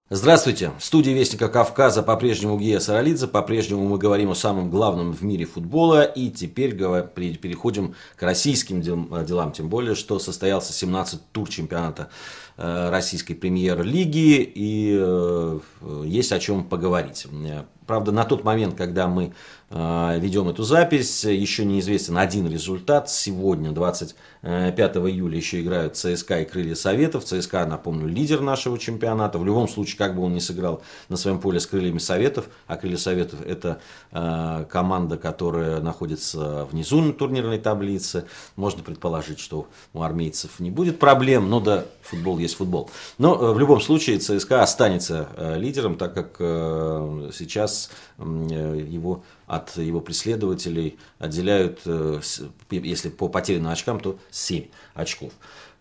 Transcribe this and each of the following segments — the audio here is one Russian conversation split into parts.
Здравствуйте! В студии Вестника Кавказа по-прежнему Гия Саралидзе, по-прежнему мы говорим о самом главном в мире футбола, и теперь переходим к российским делам, тем более, что состоялся 17-й тур чемпионата российской премьер-лиги, и есть о чем поговорить. Правда, на тот момент, когда мы ведем эту запись, еще неизвестен один результат. Сегодня, 25 июля, еще играют ЦСКА и Крылья Советов. ЦСКА, напомню, лидер нашего чемпионата. В любом случае, как бы он ни сыграл на своем поле с Крыльями Советов, а Крылья Советов это команда, которая находится внизу на турнирной таблице, можно предположить, что у армейцев не будет проблем, но да, футбол есть футбол. Но в любом случае ЦСКА останется лидером, так как сейчас от его преследователей отделяют, если по потерянным очкам, то 7 очков.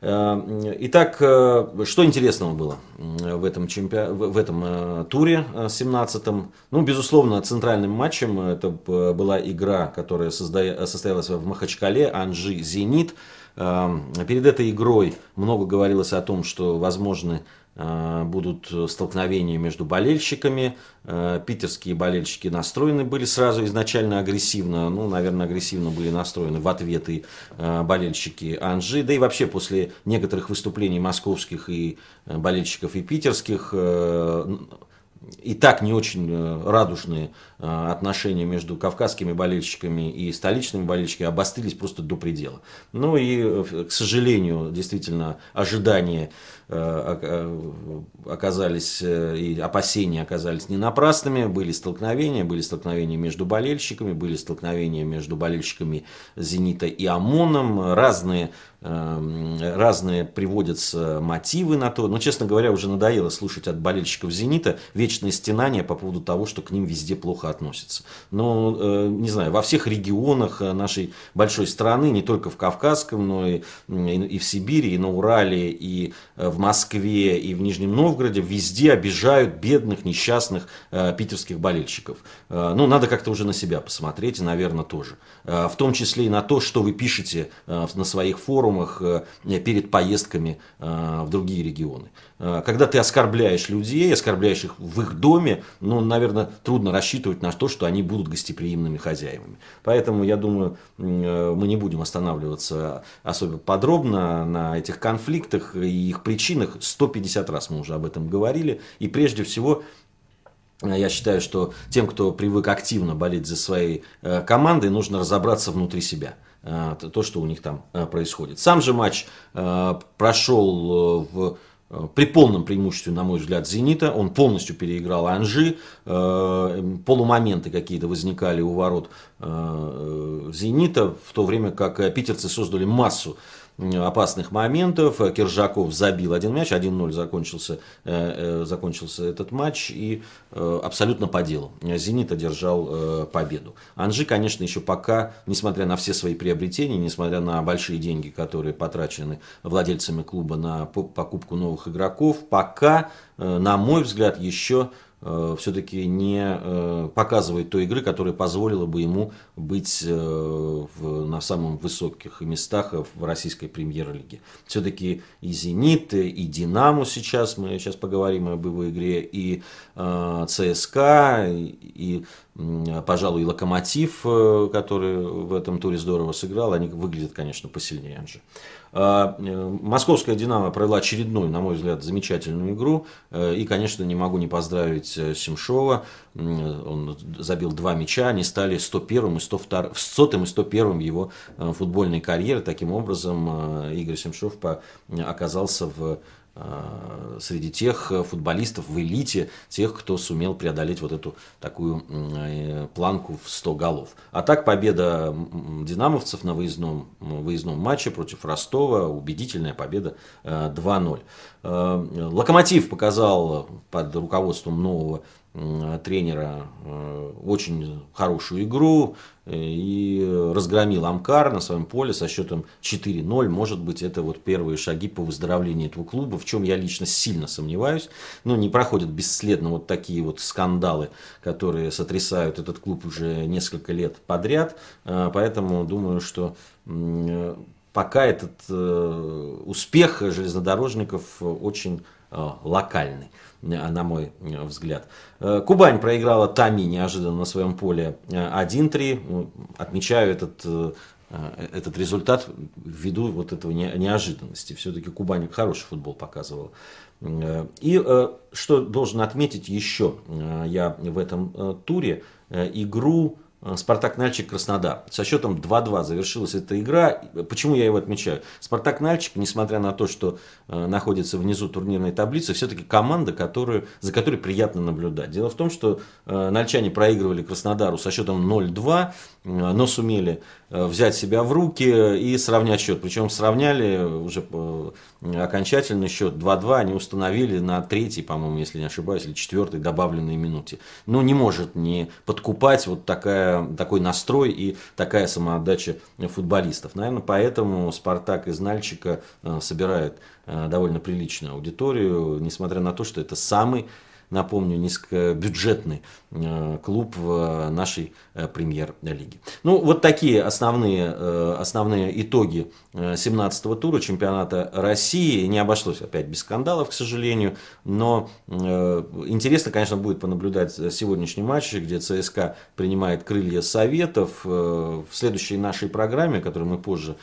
Итак, что интересного было в этом туре 17-м? Ну, безусловно, центральным матчем это была игра, которая состоялась в Махачкале, Анжи-Зенит. Перед этой игрой много говорилось о том, что возможны будут столкновения между болельщиками. Питерские болельщики настроены были сразу изначально агрессивно. Ну, наверное, агрессивно были настроены в ответ и болельщики Анжи. Да и вообще после некоторых выступлений московских и болельщиков и питерских и так не очень радужные отношения между кавказскими болельщиками и столичными болельщиками обострились просто до предела. Ну и, к сожалению, действительно, ожидания оказались и опасения оказались не напрасными. Были столкновения между болельщиками, были столкновения между болельщиками «Зенита» и ОМОНом. Разные приводятся мотивы на то. Но, честно говоря, уже надоело слушать от болельщиков «Зенита» вечное стенание по поводу того, что к ним везде плохо относятся. Но, не знаю, во всех регионах нашей большой страны, не только в Кавказском, но и в Сибири, и на Урале, и в Москве, и в Нижнем Новгороде, везде обижают бедных, несчастных питерских болельщиков. Ну, надо как-то уже на себя посмотреть, и, наверное, тоже. В том числе и на то, что вы пишете на своих форумах перед поездками в другие регионы. Когда ты оскорбляешь людей, оскорбляешь их в их доме, ну, наверное, трудно рассчитывать на то, что они будут гостеприимными хозяевами. Поэтому, я думаю, мы не будем останавливаться особо подробно на этих конфликтах и их причинах. 150 раз мы уже об этом говорили. И прежде всего, я считаю, что тем, кто привык активно болеть за свои команды, нужно разобраться внутри себя. То, что у них там происходит. Сам же матч прошел при полном преимуществе, на мой взгляд, «Зенита». Он полностью переиграл Анжи. Полумоменты какие-то возникали у ворот «Зенита», в то время как питерцы создали массу опасных моментов. Киржаков забил один мяч, 1-0 закончился этот матч, и абсолютно по делу. «Зенит» одержал победу. Анжи, конечно, еще пока, несмотря на все свои приобретения, несмотря на большие деньги, которые потрачены владельцами клуба на покупку новых игроков, пока, на мой взгляд, еще все-таки не показывает той игры, которая позволила бы ему быть на самых высоких местах в российской премьер-лиге. Все-таки и «Зенит», и «Динамо» сейчас, мы сейчас поговорим об его игре, и ЦСКА, и пожалуй, и «Локомотив», который в этом туре здорово сыграл, они выглядят, конечно, посильнее Анжи. Московская «Динамо» провела очередную, на мой взгляд, замечательную игру. И, конечно, не могу не поздравить Семшова. Он забил 2 мяча. Они стали 101-м и 101-м его футбольной карьеры. Таким образом, Игорь Семшов оказался среди тех футболистов в элите, тех, кто сумел преодолеть вот эту такую планку в 100 голов. А так, победа динамовцев на выездном матче против Ростова, убедительная победа 2-0. «Локомотив» показал под руководством нового тренера очень хорошую игру и разгромил «Амкар» на своем поле со счетом 4-0. Может быть, это вот первые шаги по выздоровлению этого клуба, в чем я лично сильно сомневаюсь. Но не проходят бесследно вот такие вот скандалы, которые сотрясают этот клуб уже несколько лет подряд. Поэтому думаю, что пока этот успех железнодорожников очень локальный, на мой взгляд. Кубань проиграла Томи неожиданно на своем поле 1-3. Отмечаю этот результат ввиду вот этого неожиданности. Все-таки Кубань хороший футбол показывала. И что должен отметить еще я в этом туре, игру Спартак-Нальчик Краснодар. Со счетом 2-2 завершилась эта игра. Почему я его отмечаю? Спартак-Нальчик, несмотря на то, что находится внизу турнирной таблицы, все-таки команда, за которой приятно наблюдать. Дело в том, что нальчане проигрывали Краснодару со счетом 0-2, но сумели взять себя в руки и сравнять счет. Причем сравняли уже окончательный счет 2-2, они установили на третьей, по-моему, если не ошибаюсь, или четвертой добавленной минуте. Ну, не может не подкупать вот такой настрой и такая самоотдача футболистов. Наверное, поэтому Спартак из Нальчика собирает довольно приличную аудиторию, несмотря на то, что это самый, напомню, низкобюджетный клуб в нашей премьер-лиге. Ну, вот такие основные итоги 17-го тура чемпионата России. Не обошлось опять без скандалов, к сожалению, но интересно, конечно, будет понаблюдать сегодняшний матч, где ЦСКА принимает Крылья Советов. В следующей нашей программе, которую мы позже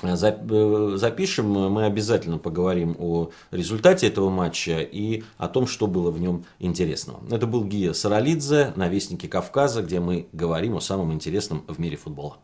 запишем, мы обязательно поговорим о результате этого матча и о том, что было в нем интересного. Это был Гия Саралидзе на Вестнике Кавказа, где мы говорим о самом интересном в мире футбола.